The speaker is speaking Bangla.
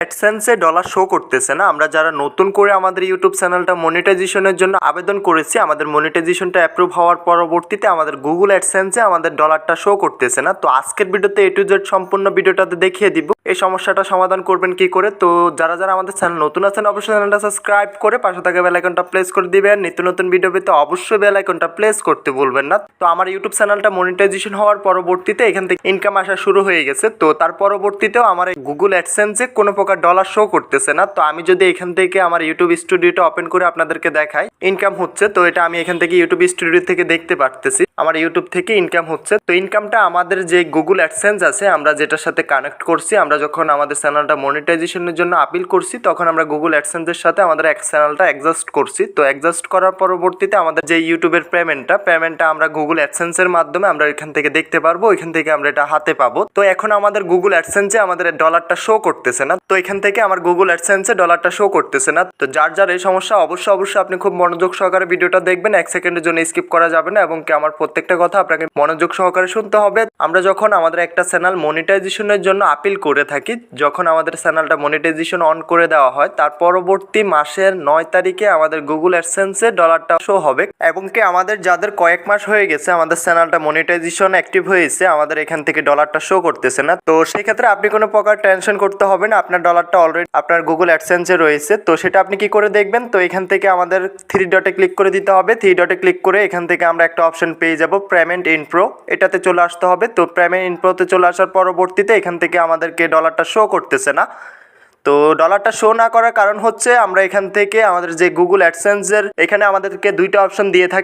অ্যাডসেন্সে ডলার শো করতেছে না। আমরা যারা নতুন করে আমাদের ইউটিউব চ্যানেলটা মনিটাইজেশনের জন্য আবেদন করেছি, আমাদের মনিটাইজেশনটা অ্যাপ্রুভ হওয়ার পরবর্তীতে আমাদের গুগল অ্যাডসেন্সে আমাদের ডলারটা শো করতেছে না। তো আজকের ভিডিওতে A to Z সম্পূর্ণ ভিডিওটাতে দেখিয়ে দিব এই সমস্যাটা সমাধান করবেন কি করে। তো যারা যারা আমাদের চ্যানেল নতুন আছেন অবশ্যই চ্যানেলটা সাবস্ক্রাইব করে পাশে থাকা বেল আইকনটা প্রেস করে দিবেন। নিত্য নতুন ভিডিও পেতে অবশ্যই বেল আইকনটা প্রেস করতে ভুলবেন না। তো আমার ইউটিউব চ্যানেলটা মনিটাইজেশন হওয়ার পরবর্তীতে এখান থেকে ইনকাম আসা শুরু হয়ে গেছে। তো তার পরবর্তীতেও আমার গুগল অ্যাডসেন্সে কোনো প্রকার ডলার শো করতেছে না। তো আমি যদি এখান থেকে আমার ইউটিউব স্টুডিওটা ওপেন করে আপনাদেরকে দেখাই ইনকাম হচ্ছে, তো এটা আমি এখান থেকে ইউটিউব স্টুডিও থেকে দেখতে পারতেছি আমার ইউটিউব থেকে ইনকাম হচ্ছে। তো ইনকামটা আমাদের যে গুগল অ্যাডসেন্স আছে আমরা যেটার সাথে কানেক্ট করছি, আমরা যখন আমাদের চ্যানেলটা মনিটাইজেশনের জন্য আপিল করছি তখন আমরা গুগল অ্যাডসেন্সের সাথে আমাদের চ্যানেলটা অ্যাডজাস্ট করছি। তো অ্যাডজাস্ট করার পরবর্তীতে আমাদের যে ইউটিউবের পেমেন্টটা আমরা গুগল অ্যাডসেন্সের মাধ্যমে আমরা এখান থেকে দেখতে পারবো, এখান থেকে আমরা এটা হাতে পাবো। তো এখন আমাদের গুগল অ্যাডসেন্সে আমাদের ডলারটা শো করতেছে না। তো এখান থেকে আমার গুগল অ্যাডসেন্সে ডলারটা শো করতেছে না। তো যার যার এই সমস্যা অবশ্যই আপনি খুব মনোযোগ সহকারে ভিডিওটা দেখবেন, 1 সেকেন্ডের জন্য স্কিপ করা যাবে না এবং কি আমার প্রত্যেকটা কথা আপনাকে মনোযোগ সহকারে শুনতে হবে। আমরা যখন আমাদের একটা চ্যানেল মনিটাইজেশনের জন্য আপিল করে থাকি, যখন আমাদের চ্যানেলটা মনিটাইজেশন অন করে দেওয়া হয় তার পরবর্তী মাসের 9 তারিখে আমাদের গুগল অ্যাডসেন্সে ডলারটা শো হবে এবং কি আমাদের যাদের কয়েক মাস হয়ে গেছে আমাদের চ্যানেলটা মনিটাইজেশন অ্যাক্টিভ হয়েছে আমাদের এখান থেকে ডলারটা শো করতেছে না। তো সেই ক্ষেত্রে আপনি কোনো প্রকার টেনশন করতে হবে না, আপনার ডলারটা অলরেডি আপনার গুগল অ্যাডসেন্সে রয়েছে। তো সেটা আপনি কি করে দেখবেন, তো এখান থেকে আমাদের 3 ডটে ক্লিক করে দিতে হবে। 3 ডটে ক্লিক করে এখান থেকে আমরা একটা অপশন পেয়ে যাব পেমেন্ট ইন প্রো, এটাতে চলে আসতে হবে। তো পেমেন্ট ইন প্রোতে চলে আসার পরবর্তীতে এখান থেকে আমাদেরকে ডলারটা শো করতেছে না। তো ডলারটা শো না করার কারণ হচ্ছে আমরা এখান থেকে আমাদের যে গুগল অ্যাডসেন্সের এখানে আমাদেরকে 2টা অপশন দিয়ে থাকে।